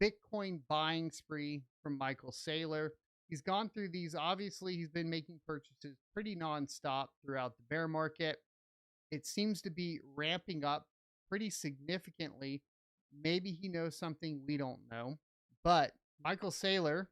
Bitcoin buying spree from Michael Saylor. He's gone through these. Obviously, he's been making purchases pretty nonstop throughout the bear market. It seems to be ramping up pretty significantly. Maybe he knows something we don't know. But Michael Saylor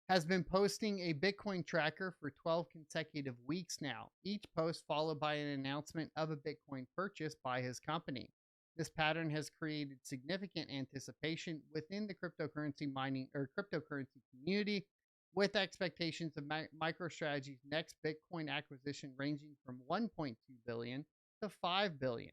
has been posting a Bitcoin tracker for 12 consecutive weeks now, each post followed by an announcement of a Bitcoin purchase by his company. This pattern has created significant anticipation within the cryptocurrency mining or cryptocurrency community, with expectations of MicroStrategy's next Bitcoin acquisition ranging from 1.2 billion to 5 billion.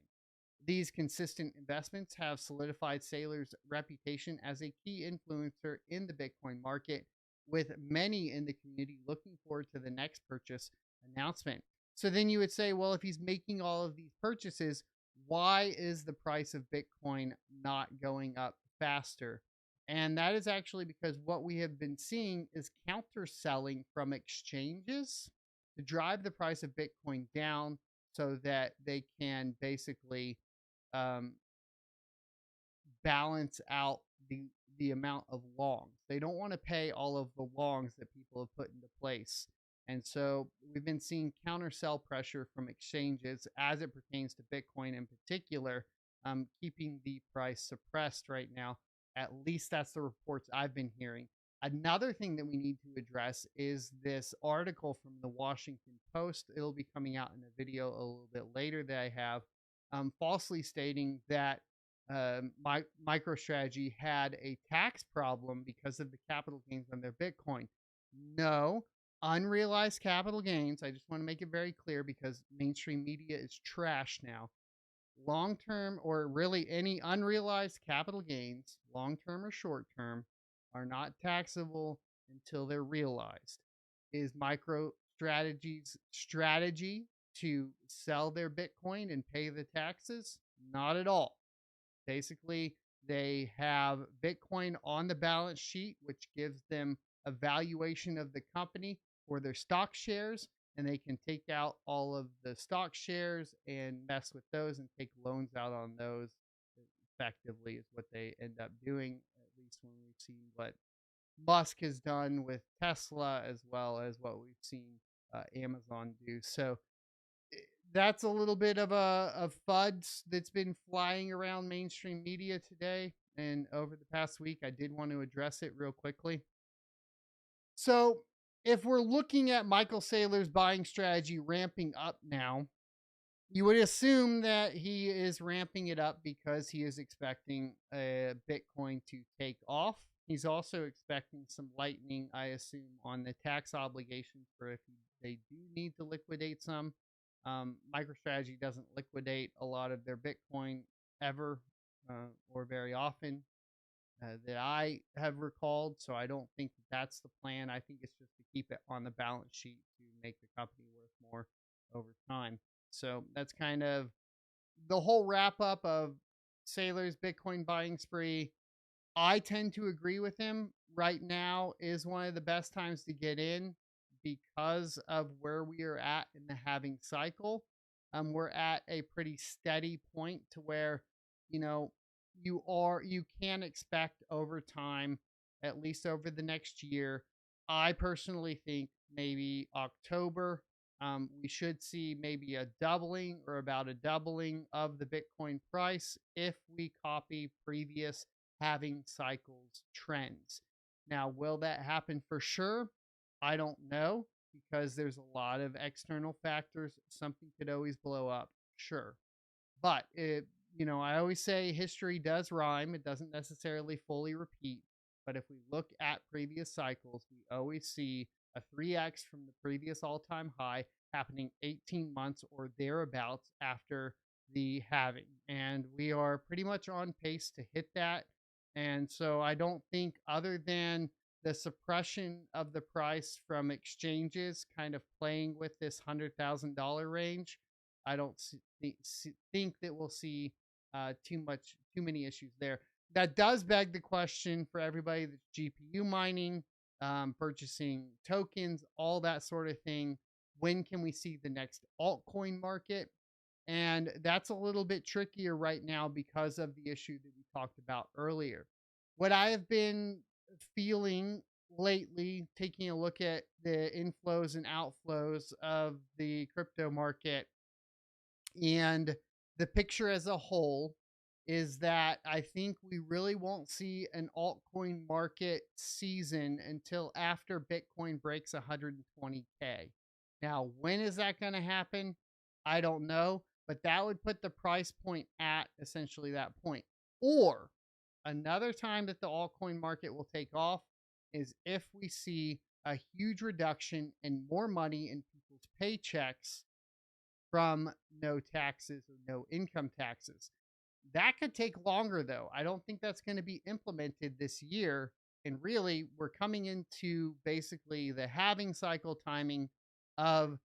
These consistent investments have solidified Saylor's reputation as a key influencer in the Bitcoin market, with many in the community looking forward to the next purchase announcement. So then you would say, well, if he's making all of these purchases, why is the price of Bitcoin not going up faster? And that is actually because what we have been seeing is counter selling from exchanges to drive the price of Bitcoin down so that they can basically um, balance out the amount of longs. They don't want to pay all of the longs that people have put into place. And so we've been seeing counter sell pressure from exchanges as it pertains to Bitcoin in particular, keeping the price suppressed right now. At least that's the reports I've been hearing. Another thing that we need to address is this article from the Washington Post. It'll be coming out in a video a little bit later that I have, falsely stating that MicroStrategy had a tax problem because of the capital gains on their Bitcoin. No, unrealized capital gains. I just want to make it very clear because mainstream media is trash now. Long term, or really any unrealized capital gains, long term or short term, are not taxable until they're realized. Is MicroStrategy's strategy to sell their Bitcoin and pay the taxes? Not at all. Basically, they have Bitcoin on the balance sheet, which gives them a valuation of the company for their stock shares, and they can take out all of the stock shares and mess with those and take loans out on those. Effectively is what they end up doing, at least when we've seen what Musk has done with Tesla, as well as what we've seen Amazon do. So that's a little bit of a FUD that's been flying around mainstream media today and over the past week. I did want to address it real quickly. So if we're looking at Michael Saylor's buying strategy ramping up now, you would assume that he is ramping it up because he is expecting Bitcoin to take off. He's also expecting some lightening, I assume, on the tax obligation for if they do need to liquidate some. MicroStrategy doesn't liquidate a lot of their Bitcoin ever or very often that I have recalled. So I don't think that's the plan. I think it's just to keep it on the balance sheet to make the company worth more over time. So that's kind of the whole wrap up of Saylor's Bitcoin buying spree. I tend to agree with him. Right now is one of the best times to get in because of where we are at in the halving cycle. We're at a pretty steady point to where, you know, you can expect over time, at least over the next year. I personally think maybe October, we should see maybe a doubling or about a doubling of the Bitcoin price if we copy previous halving cycles trends. Now, will that happen for sure? I don't know because there's a lot of external factors. Something could always blow up, sure. But I always say history does rhyme. It doesn't necessarily fully repeat. But if we look at previous cycles, we always see a 3x from the previous all-time high happening 18 months or thereabouts after the halving. And we are pretty much on pace to hit that. And so I don't think, other than the suppression of the price from exchanges kind of playing with this $100,000 range, I don't think that we'll see too many issues there. That does beg the question for everybody that's GPU mining, purchasing tokens, all that sort of thing. When can we see the next altcoin market? And that's a little bit trickier right now because of the issue that we talked about earlier. what I have been feeling lately, taking a look at the inflows and outflows of the crypto market and the picture as a whole, is that I think we really won't see an altcoin market season until after Bitcoin breaks 120K. Now, when is that going to happen? I don't know, but that would put the price point at essentially that point. Or another time that the altcoin market will take off is if we see a huge reduction in more money in people's paychecks from no taxes or no income taxes. That could take longer, though. I don't think that's going to be implemented this year. And really, we're coming into basically the halving cycle timing of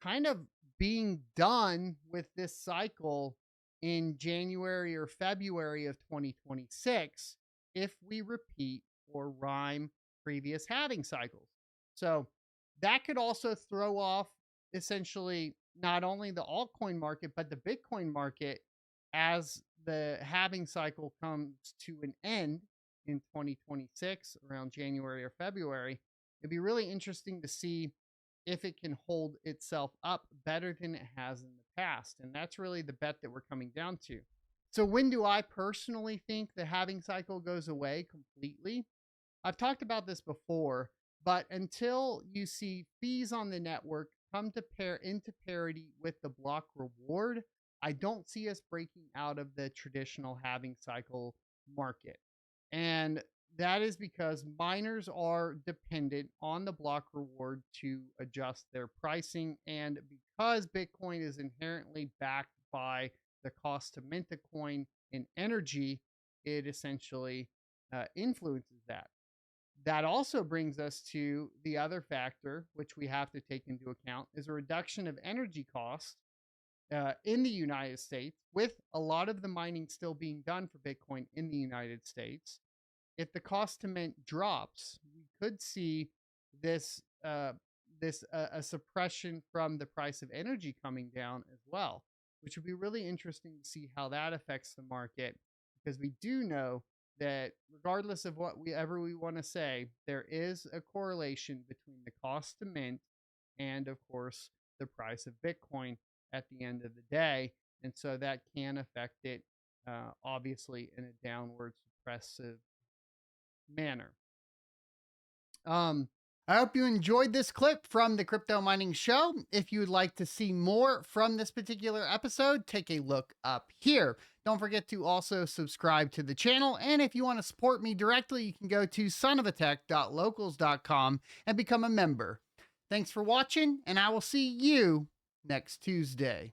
kind of being done with this cycle in January or February of 2026 if we repeat or rhyme previous halving cycles. So that could also throw off essentially not only the altcoin market, but the Bitcoin market as the halving cycle comes to an end in 2026 around January or February. It'd be really interesting to see if it can hold itself up better than it has in the past. And that's really the bet that we're coming down to. So, when do I personally think the halving cycle goes away completely? I've talked about this before, but until you see fees on the network come to pair into parity with the block reward, I don't see us breaking out of the traditional halving cycle market. And that is because miners are dependent on the block reward to adjust their pricing. And because Bitcoin is inherently backed by the cost to mint a coin in energy, it essentially influences that. That also brings us to the other factor, which we have to take into account, is a reduction of energy costs in the United States, with a lot of the mining still being done for Bitcoin in the United States. If the cost to mint drops, we could see this a suppression from the price of energy coming down as well, which would be really interesting to see how that affects the market, because we do know that regardless of what we want to say, there is a correlation between the cost to mint and, of course, the price of Bitcoin at the end of the day. And so that can affect it, obviously, in a downward suppressive manner. I hope you enjoyed this clip from the Crypto Mining Show. If you would like to see more from this particular episode, take a look up here. Don't forget to also subscribe to the channel. And if you want to support me directly, you can go to sonofatech.locals.com and become a member. Thanks for watching, and I will see you next Tuesday.